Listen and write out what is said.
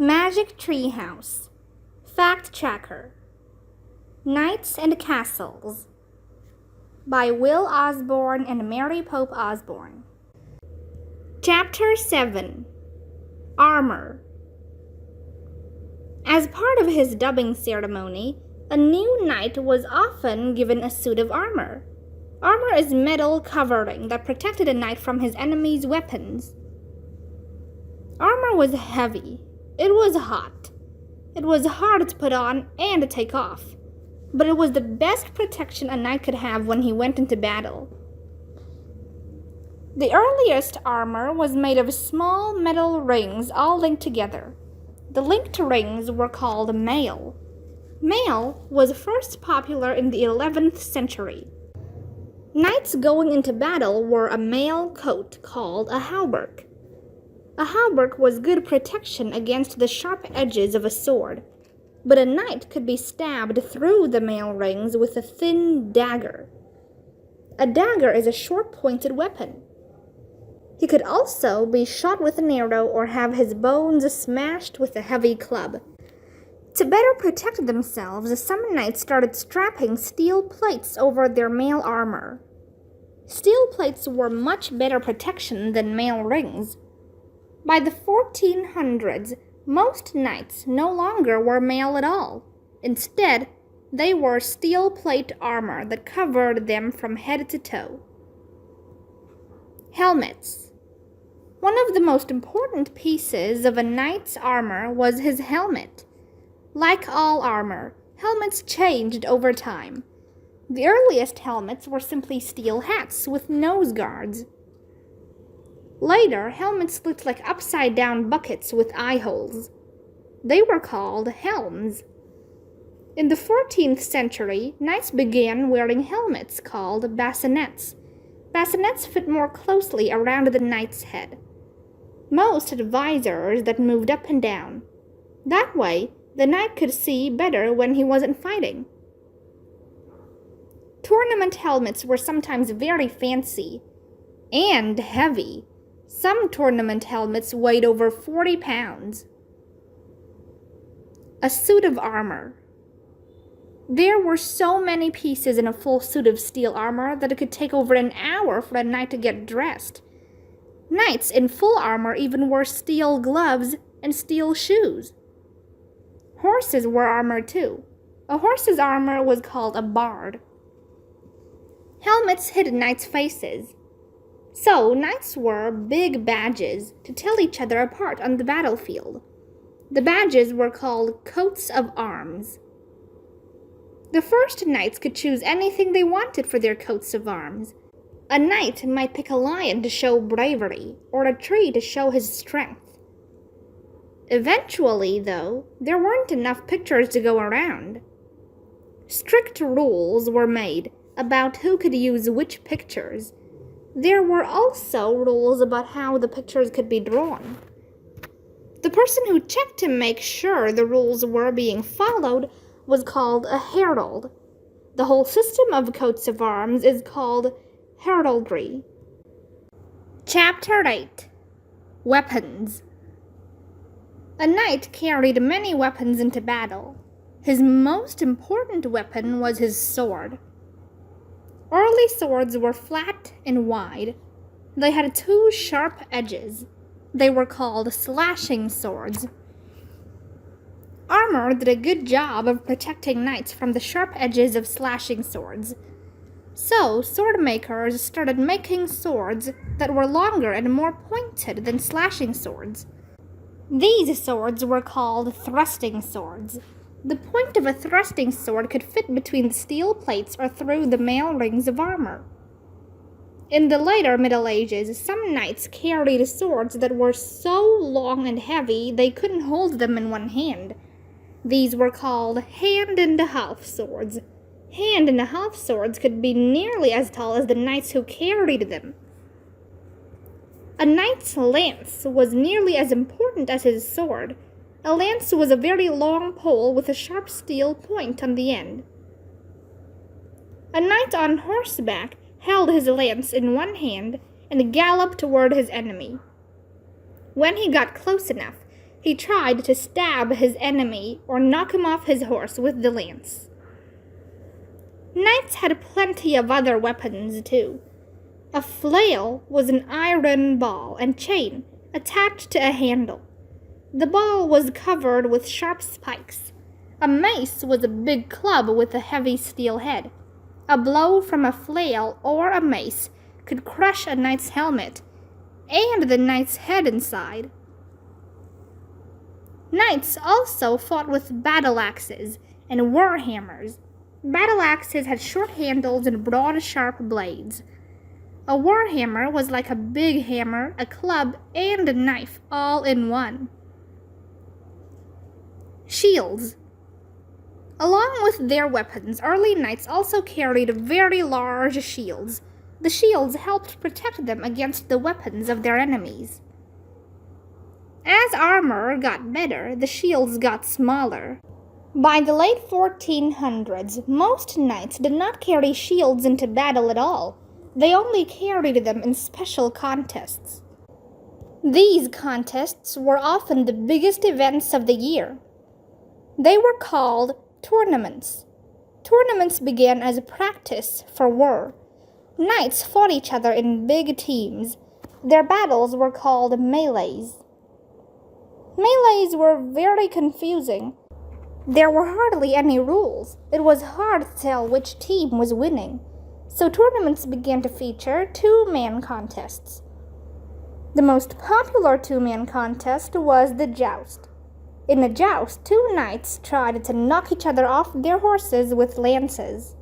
Magic Tree House. Fact Checker. Knights and Castles by Will Osborne and Mary Pope Osborne. Chapter 7. Armor. As part of his dubbing ceremony, a new knight was often given a suit of armor. Armor is metal covering that protected a knight from his enemy's weapons. Armor was heavy. It was hot. It was hard to put on and to take off, but it was the best protection a knight could have when he went into battle. The earliest armor was made of small metal rings all linked together. The linked rings were called mail. Mail was first popular in the 11th century. Knights going into battle wore a mail coat called a hauberk. A hauberk was good protection against the sharp edges of a sword, but a knight could be stabbed through the mail rings with a thin dagger. A dagger is a short-pointed weapon. He could also be shot with an arrow or have his bones smashed with a heavy club. To better protect themselves, some knights started strapping steel plates over their mail armor. Steel plates were much better protection than mail rings. By the 1400s, most knights no longer wore mail at all. Instead, they wore steel plate armor that covered them from head to toe. Helmets. One of the most important pieces of a knight's armor was his helmet. Like all armor, helmets changed over time. The earliest helmets were simply steel hats with nose guards. Later, helmets looked like upside-down buckets with eye holes. They were called helms. In the 14th century, knights began wearing helmets called bassinets. Bassinets fit more closely around the knight's head. Most had visors that moved up and down. That way, the knight could see better when he wasn't fighting. Tournament helmets were sometimes very fancy and heavy. Some tournament helmets weighed over 40 pounds. A suit of armor. There were so many pieces in a full suit of steel armor that it could take over an hour for a knight to get dressed. Knights in full armor even wore steel gloves and steel shoes. Horses wore armor too. A horse's armor was called a bard. Helmets hid knights' faces. So, knights wore big badges to tell each other apart on the battlefield. The badges were called coats of arms. The first knights could choose anything they wanted for their coats of arms. A knight might pick a lion to show bravery, or a tree to show his strength. Eventually, though, there weren't enough pictures to go around. Strict rules were made about who could use which pictures. There were also rules about how the pictures could be drawn. The person who checked to make sure the rules were being followed was called a herald. The whole system of coats of arms is called heraldry. Chapter 8. Weapons. A knight carried many weapons into battle. His most important weapon was his sword. Early swords were flat and wide. They had two sharp edges. They were called slashing swords. Armor did a good job of protecting knights from the sharp edges of slashing swords. So, sword makers started making swords that were longer and more pointed than slashing swords. These swords were called thrusting swords. The point of a thrusting sword could fit between the steel plates or through the mail rings of armor. In the later Middle Ages, some knights carried swords that were so long and heavy they couldn't hold them in one hand. These were called hand-and-a-half swords. Hand-and-a-half swords could be nearly as tall as the knights who carried them. A knight's lance was nearly as important as his sword. A lance was a very long pole with a sharp steel point on the end. A knight on horseback held his lance in one hand and galloped toward his enemy. When he got close enough, He tried to stab his enemy or knock him off his horse with the lance. Knights had plenty of other weapons, too. A flail was an iron ball and chain attached to a handle. The ball was covered with sharp spikes. A mace was a big club with a heavy steel head. A blow from a flail or a mace could crush a knight's helmet and the knight's head inside. Knights also fought with battle axes and war hammers. Battle axes had short handles and broad, sharp blades. A war hammer was like a big hammer, a club, and a knife all in one. Shields. Along with their weapons, early knights also carried very large shields. The shields helped protect them against the weapons of their enemies. As armor got better, the shields got smaller. By the late 1400s, most knights did not carry shields into battle at all. They only carried them in special contests. These contests were often the biggest events of the year. They were called tournaments. Tournaments began as a practice for war. Knights fought each other in big teams. Their battles were called melees. Melees were very confusing. There were hardly any rules. It was hard to tell which team was winning. So tournaments began to feature two-man contests. The most popular two-man contest was the joust. In a joust, two knights tried to knock each other off their horses with lances.